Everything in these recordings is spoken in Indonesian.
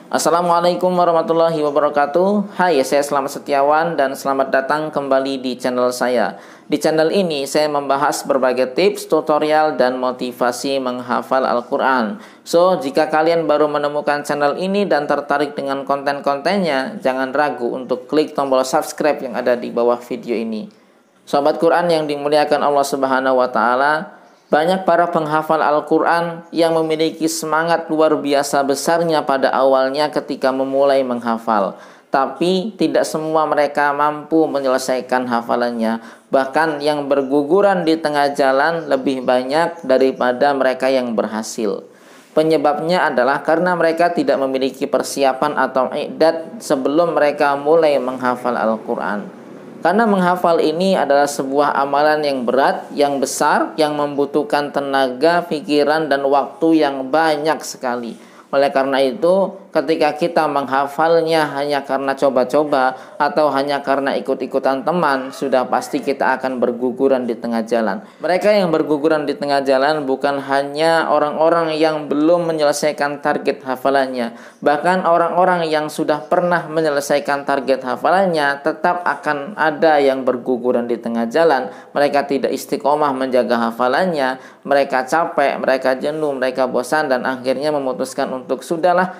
Assalamualaikum warahmatullahi wabarakatuh. Hai, saya Selamat Setiawan dan selamat datang kembali di channel saya. Di channel ini saya membahas berbagai tips, tutorial, dan motivasi menghafal Al-Quran. So, jika kalian baru menemukan channel ini dan tertarik dengan konten-kontennya, jangan ragu untuk klik tombol subscribe yang ada di bawah video ini. Sobat Quran yang dimuliakan Allah Subhanahu wa Ta'ala, banyak para penghafal Al-Quran yang memiliki semangat luar biasa besarnya pada awalnya ketika memulai menghafal. Tapi tidak semua mereka mampu menyelesaikan hafalannya. Bahkan yang berguguran di tengah jalan lebih banyak daripada mereka yang berhasil. Penyebabnya adalah karena mereka tidak memiliki persiapan atau i'dad sebelum mereka mulai menghafal Al-Quran. Karena menghafal ini adalah sebuah amalan yang berat, yang besar, yang membutuhkan tenaga, pikiran, dan waktu yang banyak sekali. Oleh karena itu, ketika kita menghafalnya hanya karena coba-coba atau hanya karena ikut-ikutan teman, sudah pasti kita akan berguguran di tengah jalan. Mereka yang berguguran di tengah jalan bukan hanya orang-orang yang belum menyelesaikan target hafalannya. Bahkan orang-orang yang sudah pernah menyelesaikan target hafalannya tetap akan ada yang berguguran di tengah jalan. Mereka tidak istiqomah menjaga hafalannya, mereka capek, mereka jenuh, mereka bosan, dan akhirnya memutuskan untuk sudahlah,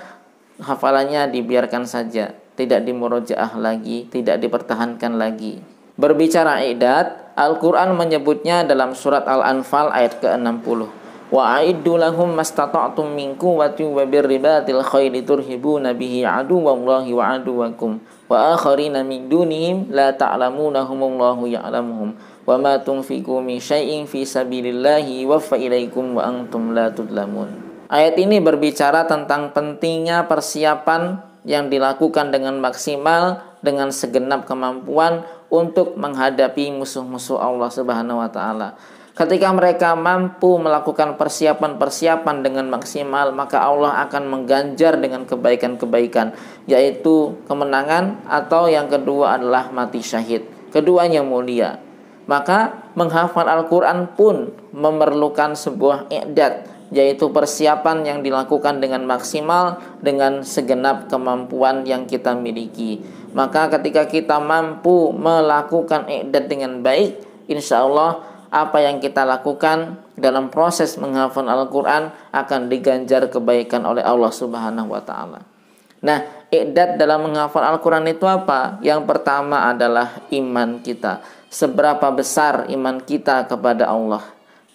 hafalannya dibiarkan saja, tidak dimurojaah lagi, tidak dipertahankan lagi. Berbicara i'dad, Al-Quran menyebutnya dalam surat Al-Anfal ayat ke-60. Wa a'iddu lahum mastata'tum min quwwatin wa birribatil khayli turhibuna bihi aduwallahi wa aduwakum wa akharina min dunihim la ta'lamunahumullahu ya'lamuhum wa ma tunfiqu min syai'in fi sabilillahi waffa ilaikum wa antum la tudlamun. Ayat ini berbicara tentang pentingnya persiapan yang dilakukan dengan maksimal, dengan segenap kemampuan untuk menghadapi musuh-musuh Allah Subhanahu wa Ta'ala. Ketika mereka mampu melakukan persiapan-persiapan dengan maksimal, maka Allah akan mengganjar dengan kebaikan-kebaikan, yaitu kemenangan atau yang kedua adalah mati syahid. Keduanya mulia. Maka menghafal Al-Quran pun memerlukan sebuah i'dad, yaitu persiapan yang dilakukan dengan maksimal dengan segenap kemampuan yang kita miliki. Maka ketika kita mampu melakukan i'dad dengan baik, insya Allah apa yang kita lakukan dalam proses menghafal Al-Quran akan diganjar kebaikan oleh Allah Subhanahu wa Ta'ala. Nah, i'dad dalam menghafal Al-Quran itu apa? Yang pertama adalah iman kita. Seberapa besar iman kita kepada Allah?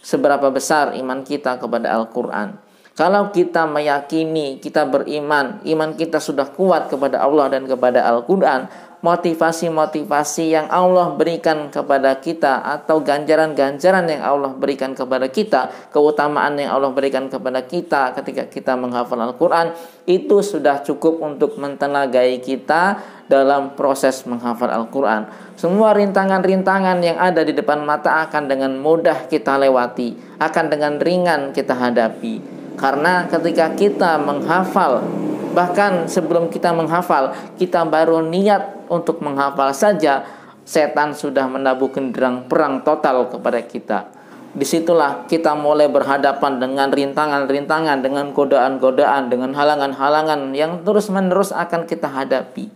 Seberapa besar iman kita kepada Al-Quran? Kalau kita meyakini, kita beriman, iman kita sudah kuat kepada Allah dan kepada Al-Quran, motivasi-motivasi yang Allah berikan kepada kita atau ganjaran-ganjaran yang Allah berikan kepada kita, keutamaan yang Allah berikan kepada kita ketika kita menghafal Al-Quran, itu sudah cukup untuk mentenagai kita dalam proses menghafal Al-Quran. Semua rintangan-rintangan yang ada di depan mata akan dengan mudah kita lewati, akan dengan ringan kita hadapi. Karena ketika kita menghafal, bahkan sebelum kita menghafal, kita baru niat untuk menghafal saja, setan sudah menabuh genderang perang total kepada kita. Disitulah kita mulai berhadapan dengan rintangan-rintangan, dengan godaan-godaan, dengan halangan-halangan yang terus-menerus akan kita hadapi.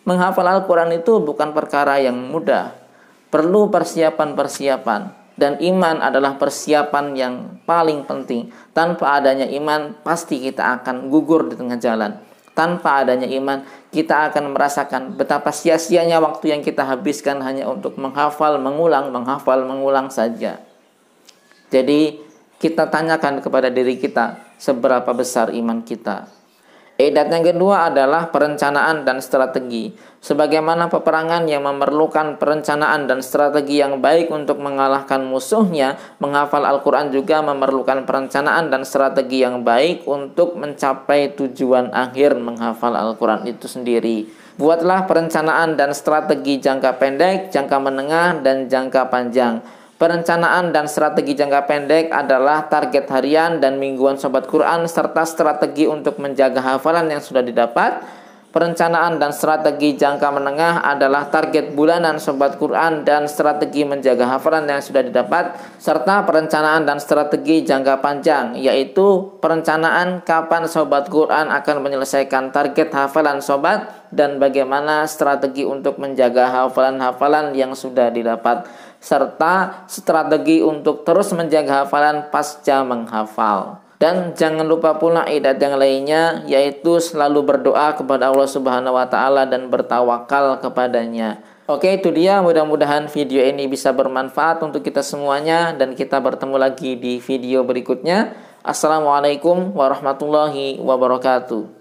Menghafal Al-Quran itu bukan perkara yang mudah, perlu persiapan-persiapan. Dan iman adalah persiapan yang paling penting. Tanpa adanya iman, pasti kita akan gugur di tengah jalan. Tanpa adanya iman, kita akan merasakan betapa sia-sianya waktu yang kita habiskan hanya untuk menghafal, mengulang saja. Jadi, kita tanyakan kepada diri kita, seberapa besar iman kita. I'dad yang kedua adalah perencanaan dan strategi. Sebagaimana peperangan yang memerlukan perencanaan dan strategi yang baik untuk mengalahkan musuhnya, menghafal Al-Quran juga memerlukan perencanaan dan strategi yang baik untuk mencapai tujuan akhir menghafal Al-Quran itu sendiri. Buatlah perencanaan dan strategi jangka pendek, jangka menengah, dan jangka panjang. Perencanaan dan strategi jangka pendek adalah target harian dan mingguan Sobat Quran serta strategi untuk menjaga hafalan yang sudah didapat. Perencanaan dan strategi jangka menengah adalah target bulanan Sobat Quran dan strategi menjaga hafalan yang sudah didapat, serta perencanaan dan strategi jangka panjang, yaitu perencanaan kapan Sobat Quran akan menyelesaikan target hafalan Sobat dan bagaimana strategi untuk menjaga hafalan-hafalan yang sudah didapat, serta strategi untuk terus menjaga hafalan pasca menghafal. Dan jangan lupa pula idat yang lainnya, yaitu selalu berdoa kepada Allah Subhanahu wa taala dan bertawakal kepadanya. Oke, itu dia. Mudah-mudahan video ini bisa bermanfaat untuk kita semuanya dan kita bertemu lagi di video berikutnya. Assalamualaikum warahmatullahi wabarakatuh.